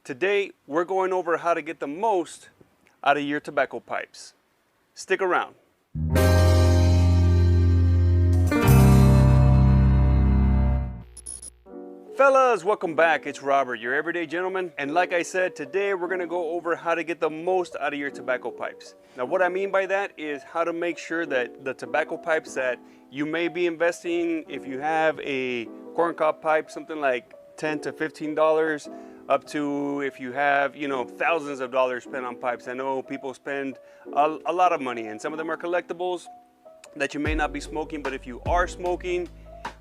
Today, we're going over how to get the most out of your tobacco pipes. Stick around. Fellas, welcome back. It's Robert, your everyday gentleman. And like I said, today we're gonna go over how to get the most out of your tobacco pipes. Now, what I mean by that is how to make sure that the tobacco pipes that you may be investing, if you have a corncob pipe, something like $10 to $15, up to if you have, thousands of dollars spent on pipes. I know people spend a lot of money, and some of them are collectibles that you may not be smoking, but if you are smoking,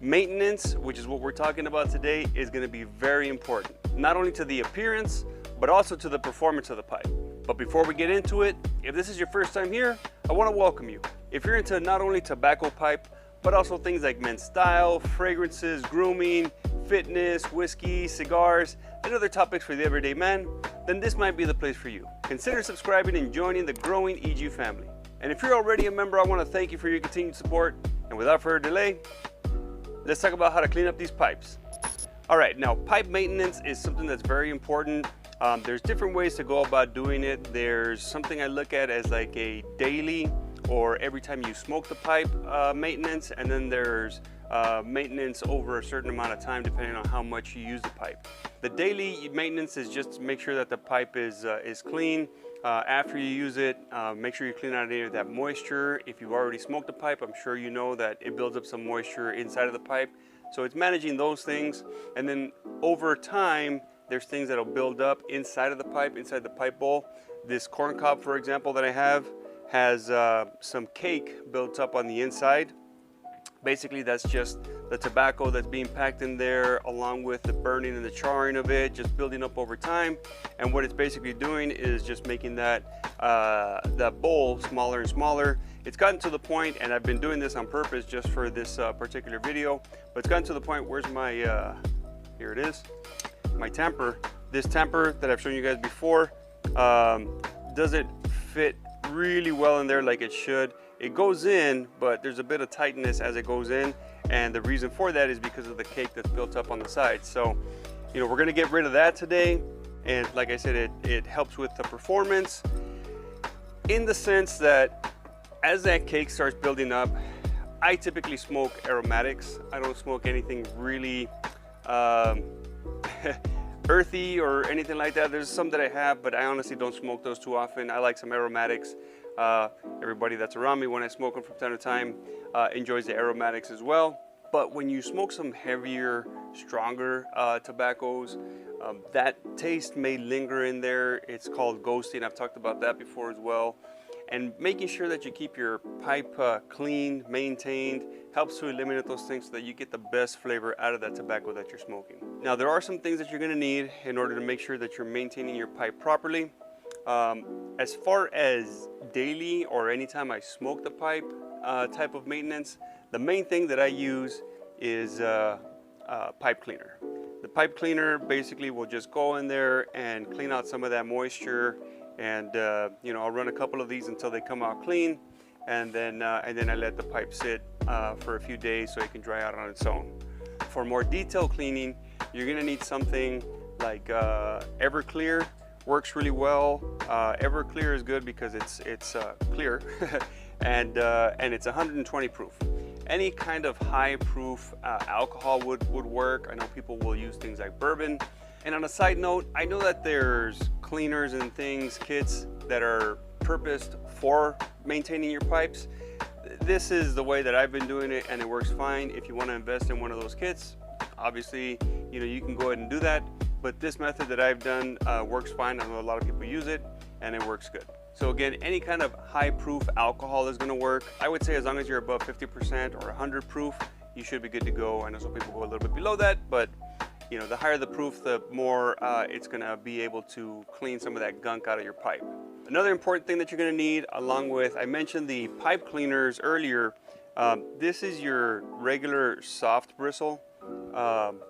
maintenance, which is what we're talking about today, is going to be very important, not only to the appearance but also to the performance of the pipe. But before we get into it, if this is your first time here, I want to welcome you. If you're into not only tobacco pipe but also things like men's style, fragrances, grooming, fitness, whiskey, cigars, and other topics for the everyday man, then this might be the place for you. Consider subscribing and joining the growing EG family. And if you're already a member, I want to thank you for your continued support. And without further delay, let's talk about how to clean up these pipes. All right, now pipe maintenance is something that's very important. There's different ways to go about doing it. There's something I look at as like a daily or every time you smoke the pipe maintenance, and then there's maintenance over a certain amount of time depending on how much you use the pipe. The daily maintenance is just to make sure that the pipe is clean. After you use it, make sure you clean out any of that moisture. If you've already smoked the pipe, I'm sure you know that it builds up some moisture inside of the pipe. So it's managing those things. And then over time, there's things that'll build up inside of the pipe, inside the pipe bowl. This corn cob, for example, that I have has some cake built up on the inside. Basically, that's just the tobacco that's being packed in there, along with the burning and the charring of it, just building up over time. And what it's basically doing is just making that bowl smaller and smaller. It's gotten to the point, and I've been doing this on purpose just for this particular video, but it's gotten to the point, where's my, here it is, my tamper. This tamper that I've shown you guys before doesn't fit really well in there like it should. It goes in, but there's a bit of tightness as it goes in, and the reason for that is because of the cake that's built up on the side. So, we're gonna get rid of that today, and like I said, it helps with the performance in the sense that as that cake starts building up, I typically smoke aromatics. I don't smoke anything really earthy or anything like that. There's some that I have, but I honestly don't smoke those too often. I like some aromatics. Everybody that's around me when I smoke them from time to time enjoys the aromatics as well. But when you smoke some heavier, stronger tobaccos, that taste may linger in there. It's called ghosting. I've talked about that before as well. And making sure that you keep your pipe clean, maintained, helps to eliminate those things so that you get the best flavor out of that tobacco that you're smoking. Now, there are some things that you're gonna need in order to make sure that you're maintaining your pipe properly. As far as daily or anytime I smoke the pipe type of maintenance, the main thing that I use is pipe cleaner. The pipe cleaner basically will just go in there and clean out some of that moisture, and I'll run a couple of these until they come out clean, and then I let the pipe sit for a few days so it can dry out on its own. For more detailed cleaning, you're gonna need something like Everclear. Works really well. Everclear is good because it's clear and it's 120 proof. Any kind of high proof alcohol would work. I know people will use things like bourbon. And on a side note, I know that there's cleaners and things, kits that are purposed for maintaining your pipes. This is the way that I've been doing it, and it works fine. If you want to invest in one of those kits, obviously, you can go ahead and do that. But this method that I've done works fine. I know a lot of people use it, and it works good. So again, any kind of high proof alcohol is gonna work. I would say as long as you're above 50% or 100 proof, you should be good to go. I know some people go a little bit below that, but the higher the proof, the more it's gonna be able to clean some of that gunk out of your pipe. Another important thing that you're gonna need, along with, I mentioned the pipe cleaners earlier, this is your regular soft bristle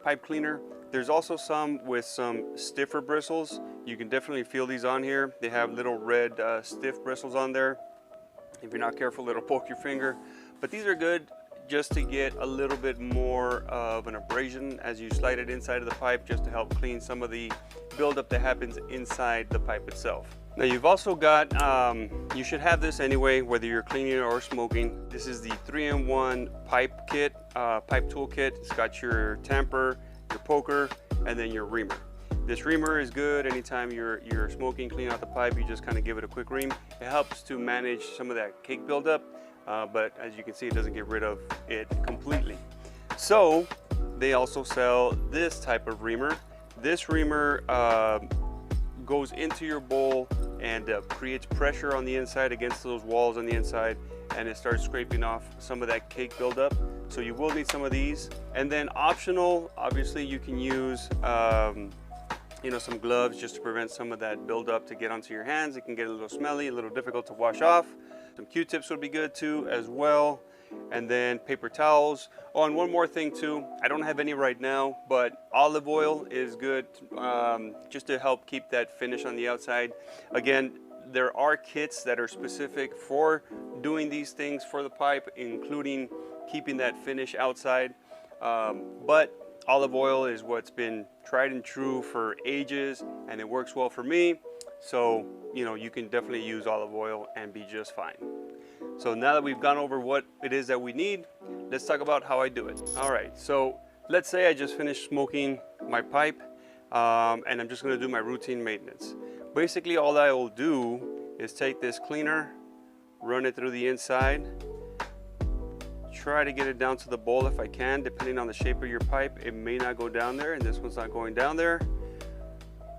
pipe cleaner. There's also some with some stiffer bristles. You can definitely feel these on here. They have little red stiff bristles on there. If you're not careful, it'll poke your finger. But these are good just to get a little bit more of an abrasion as you slide it inside of the pipe, just to help clean some of the buildup that happens inside the pipe itself. Now you've also got, you should have this anyway, whether you're cleaning or smoking. This is the 3-in-1 pipe kit, pipe tool kit. It's got your tamper, your poker, and then your reamer. This reamer is good anytime you're smoking, cleaning out the pipe. You just kind of give it a quick ream. It helps to manage some of that cake buildup, but as you can see, it doesn't get rid of it completely. So they also sell this type of reamer. This reamer goes into your bowl and creates pressure on the inside against those walls on the inside, and it starts scraping off some of that cake buildup. So you will need some of these. And then optional, obviously you can use you know, some gloves just to prevent some of that buildup to get onto your hands. It can get a little smelly, a little difficult to wash off. Some Q-tips would be good too as well. And then paper towels. Oh, and one more thing too, I don't have any right now, but olive oil is good just to help keep that finish on the outside. Again, there are kits that are specific for doing these things for the pipe, including keeping that finish outside. But olive oil is what's been tried and true for ages, and it works well for me. So, you know, you can definitely use olive oil and be just fine. So now that we've gone over what it is that we need, let's talk about how I do it. All right, so let's say I just finished smoking my pipe and I'm just gonna do my routine maintenance. Basically, all I will do is take this cleaner, run it through the inside, try to get it down to the bowl if I can. Depending on the shape of your pipe, it may not go down there, and this one's not going down there.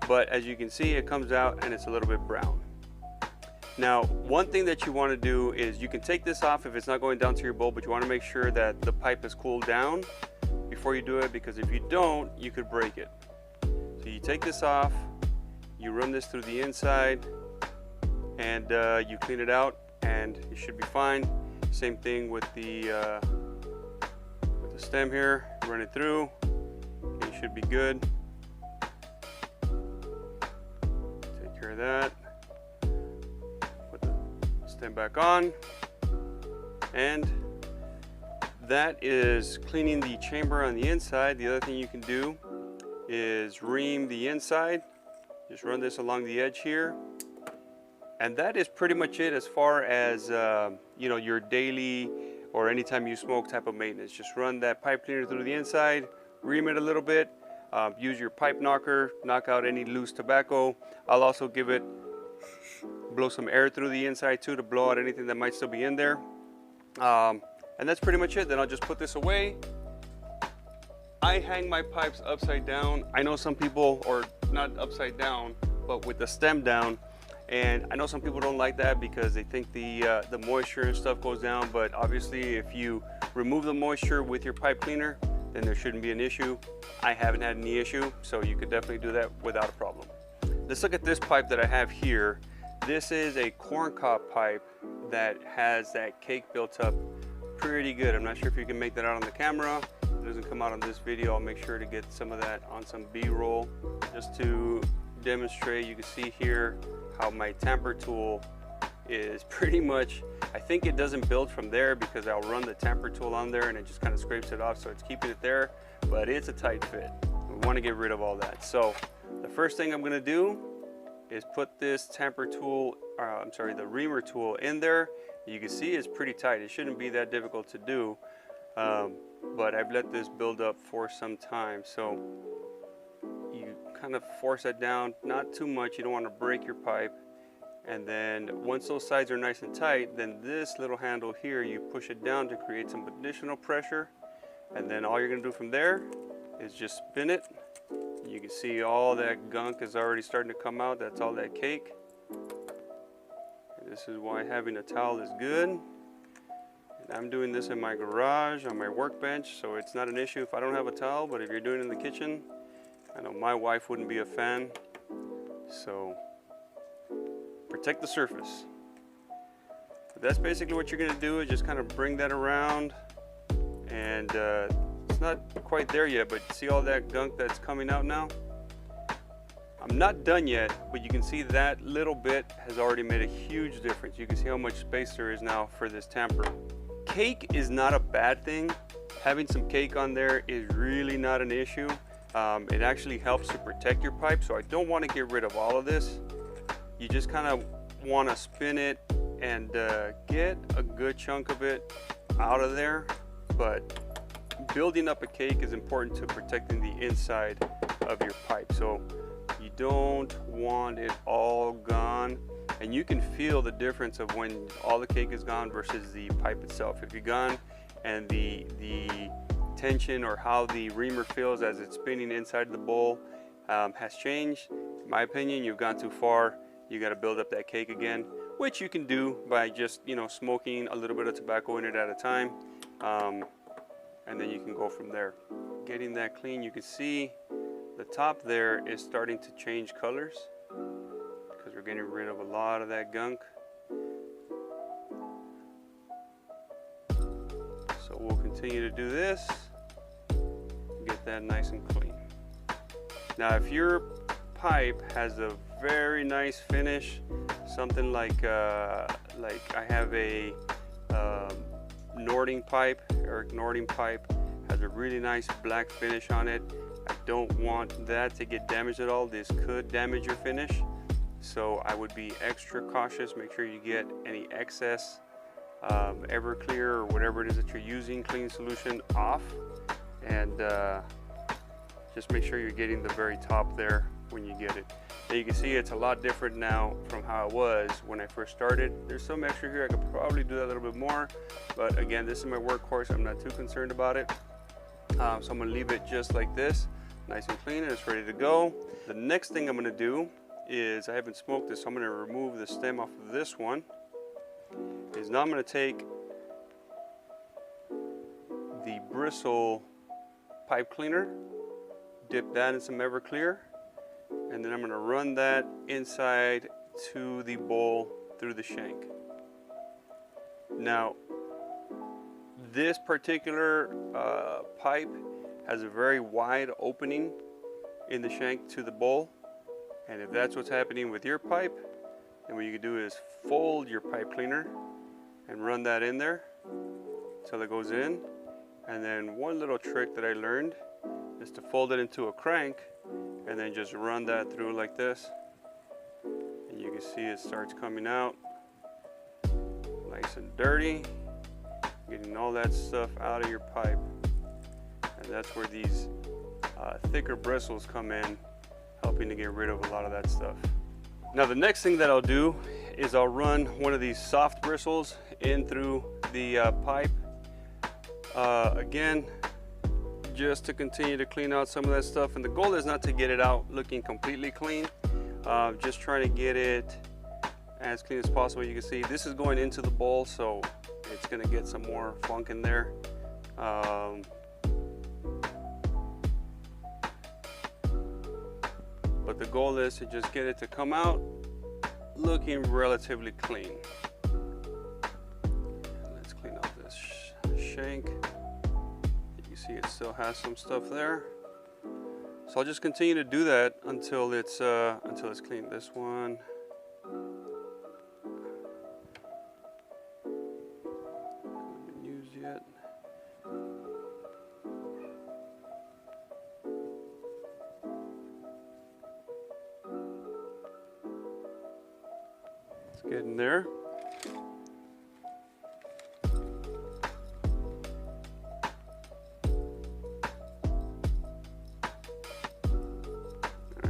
But as you can see, it comes out and it's a little bit brown. Now, one thing that you want to do is you can take this off if it's not going down to your bowl, but you want to make sure that the pipe is cooled down before you do it, because if you don't, you could break it. So you take this off, you run this through the inside, and you clean it out, and it should be fine. Same thing with the stem here. Run it through, and you should be good. Take care of that. Put the stem back on, and that is cleaning the chamber on the inside. The other thing you can do is ream the inside. Just run this along the edge here. And that is pretty much it as far as you know, your daily or anytime you smoke type of maintenance. Just run that pipe cleaner through the inside, ream it a little bit, use your pipe knocker, knock out any loose tobacco. I'll also blow some air through the inside too to blow out anything that might still be in there. And that's pretty much it. Then I'll just put this away. I hang my pipes upside down. I know some people, or not upside down, but with the stem down. And I know some people don't like that because they think the moisture and stuff goes down, but obviously if you remove the moisture with your pipe cleaner, then there shouldn't be an issue. I haven't had any issue, so you could definitely do that without a problem. Let's look at this pipe that I have here. This is a corncob pipe that has that cake built up pretty good. I'm not sure if you can make that out on the camera. It doesn't come out on this video. I'll make sure to get some of that on some B-roll just to demonstrate. You can see here how my tamper tool is pretty much, I think it doesn't build from there because I'll run the tamper tool on there and it just kind of scrapes it off, so it's keeping it there, but it's a tight fit. We want to get rid of all that. So the first thing I'm going to do is put this tamper tool, the reamer tool in there. You can see it's pretty tight. It shouldn't be that difficult to do, but I've let this build up for some time. So you kind of force it down, not too much. You don't want to break your pipe. And then once those sides are nice and tight, then this little handle here, you push it down to create some additional pressure. And then all you're going to do from there is just spin it. You can see all that gunk is already starting to come out. That's all that cake. And this is why having a towel is good. And I'm doing this in my garage on my workbench, so it's not an issue if I don't have a towel, but if you're doing it in the kitchen, I know my wife wouldn't be a fan. So protect the surface. But that's basically what you're going to do, is just kind of bring that around. And it's not quite there yet, but see all that gunk that's coming out now? I'm not done yet, but you can see that little bit has already made a huge difference. You can see how much space there is now for this tamper cake is not a bad thing. Having some cake on there is really not an issue. It actually helps to protect your pipe, so I don't want to get rid of all of this. You just kind of want to spin it and get a good chunk of it out of there. But building up a cake is important to protecting the inside of your pipe, so you don't want it all gone. And you can feel the difference of when all the cake is gone versus the pipe itself. If you're gone and the tension or how the reamer feels as it's spinning inside the bowl has changed, in my opinion, you've gone too far. You got to build up that cake again, which you can do by just, you know, smoking a little bit of tobacco in it at a time, and then you can go from there. Getting that clean, you can see the top there is starting to change colors because we're getting rid of a lot of that gunk. So we'll continue to do this, get that nice and clean. Now if your pipe has a very nice finish, something like I have a Nording pipe, Eric Nording pipe, has a really nice black finish on it. I don't want that to get damaged at all. This could damage your finish, so I would be extra cautious. Make sure you get any excess Everclear or whatever it is that you're using, clean solution, off, and just make sure you're getting the very top there when you get it. Now you can see it's a lot different now from how it was when I first started. There's some extra here. I could probably do that a little bit more, but again, this is my workhorse. I'm not too concerned about it. So I'm gonna leave it just like this, nice and clean, and it's ready to go. The next thing I'm gonna do is, I haven't smoked this, so I'm gonna remove the stem off of this one. Is now I'm gonna take the bristle pipe cleaner, dip that in some Everclear, and then I'm gonna run that inside to the bowl through the shank. Now, this particular pipe has a very wide opening in the shank to the bowl, and if that's what's happening with your pipe, then what you can do is fold your pipe cleaner and run that in there until it goes in. And then one little trick that I learned is to fold it into a crank and then just run that through like this, and you can see it starts coming out nice and dirty, getting all that stuff out of your pipe. And that's where these thicker bristles come in, helping to get rid of a lot of that stuff. Now the next thing that I'll do is I'll run one of these soft bristles in through the pipe, again, just to continue to clean out some of that stuff. And the goal is not to get it out looking completely clean, just trying to get it as clean as possible. You can see this is going into the bowl, so it's gonna get some more funk in there. But the goal is to just get it to come out looking relatively clean. Let's clean up this shank. You can see it still has some stuff there. So I'll just continue to do that until it's clean. This one. Hasn't been used yet. It's getting there.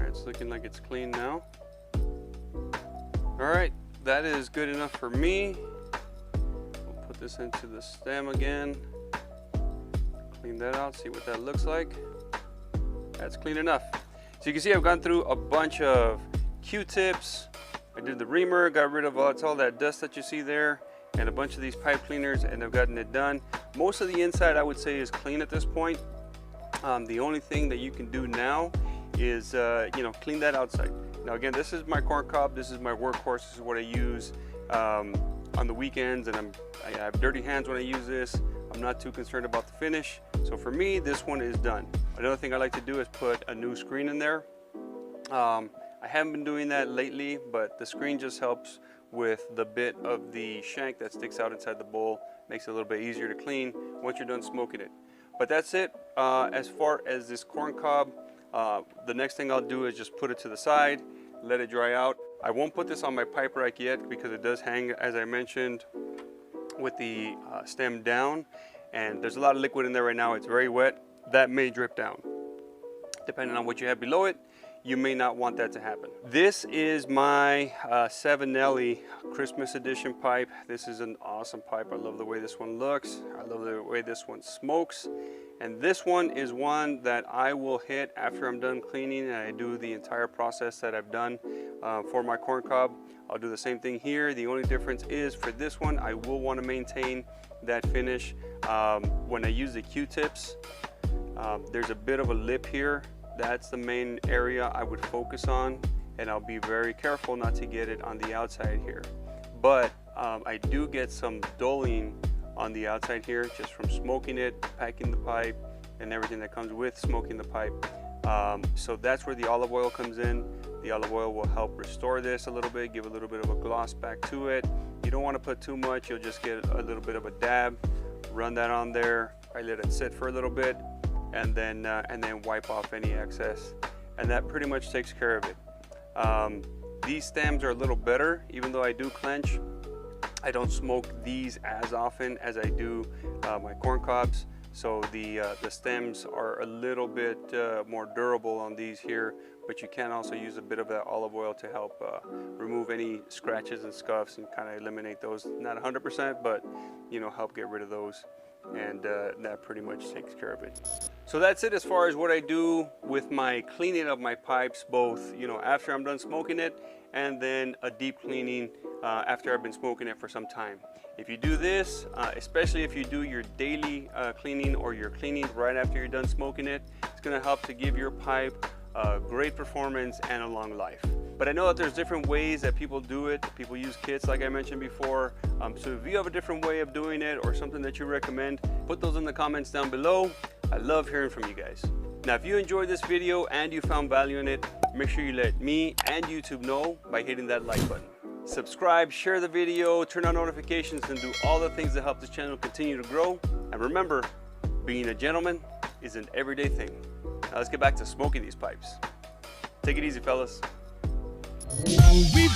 It's looking like it's clean now. All right, that is good enough for me. We'll put this into the stem again. Clean that out, see what that looks like. That's clean enough. So you can see I've gone through a bunch of Q-tips. I did the reamer, got rid of all that dust that you see there, and a bunch of these pipe cleaners, and I've gotten it done. Most of the inside I would say is clean at this point. The only thing that you can do now is clean that outside. Now again, this is my corn cob, this is my workhorse, this is what I use on the weekends, and I have dirty hands when I use this. I'm not too concerned about the finish, so for me this one is done. Another thing I like to do is put a new screen in there. I haven't been doing that lately, but the screen just helps with the bit of the shank that sticks out inside the bowl, Makes it a little bit easier to clean once you're done smoking it. But that's it. As far as this corn cob, the next thing I'll do is just put it to the side, let it dry out. I won't put this on my pipe rack yet because it does hang, as I mentioned, with the stem down, and there's a lot of liquid in there right now. It's very wet. That may drip down. Depending on what you have below it, you may not want that to happen. This is my Savinelli Christmas edition pipe. This is an awesome pipe. I love the way this one looks. I love the way this one smokes. And this one is one that I will hit after I'm done cleaning and I do the entire process that I've done for my corn cob. I'll do the same thing here. The only difference is for this one, I will want to maintain that finish. When I use the Q-tips, there's a bit of a lip here. That's the main area I would focus on, and I'll be very careful not to get it on the outside here. But I do get some dulling on the outside here just from smoking it, packing the pipe, and everything that comes with smoking the pipe. So that's where the olive oil comes in. The olive oil will help restore this a little bit, give a little bit of a gloss back to it. You don't want to put too much, you'll just get a little bit of a dab. Run that on there, I let it sit for a little bit, and then wipe off any excess, and that pretty much takes care of it. These stems are a little better, even though I do clench. I don't smoke these as often as I do my corn cobs, so the stems are a little bit more durable on these here, but you can also use a bit of that olive oil to help remove any scratches and scuffs and kind of eliminate those. Not 100%, but you know, help get rid of those. And that pretty much takes care of it. So that's it as far as what I do with my cleaning of my pipes, both, you know, after I'm done smoking it, and then a deep cleaning after I've been smoking it for some time. If you do this, especially if you do your daily cleaning or your cleaning right after you're done smoking it, it's going to help to give your pipe great performance and a long life. But I know that there's different ways that people do it. People use kits like I mentioned before. So if you have a different way of doing it or something that you recommend, put those in the comments down below. I love hearing from you guys. Now, if you enjoyed this video and you found value in it, make sure you let me and YouTube know by hitting that like button. Subscribe, share the video, turn on notifications, and do all the things that help this channel continue to grow. And remember, being a gentleman is an everyday thing. Now let's get back to smoking these pipes. Take it easy, fellas. We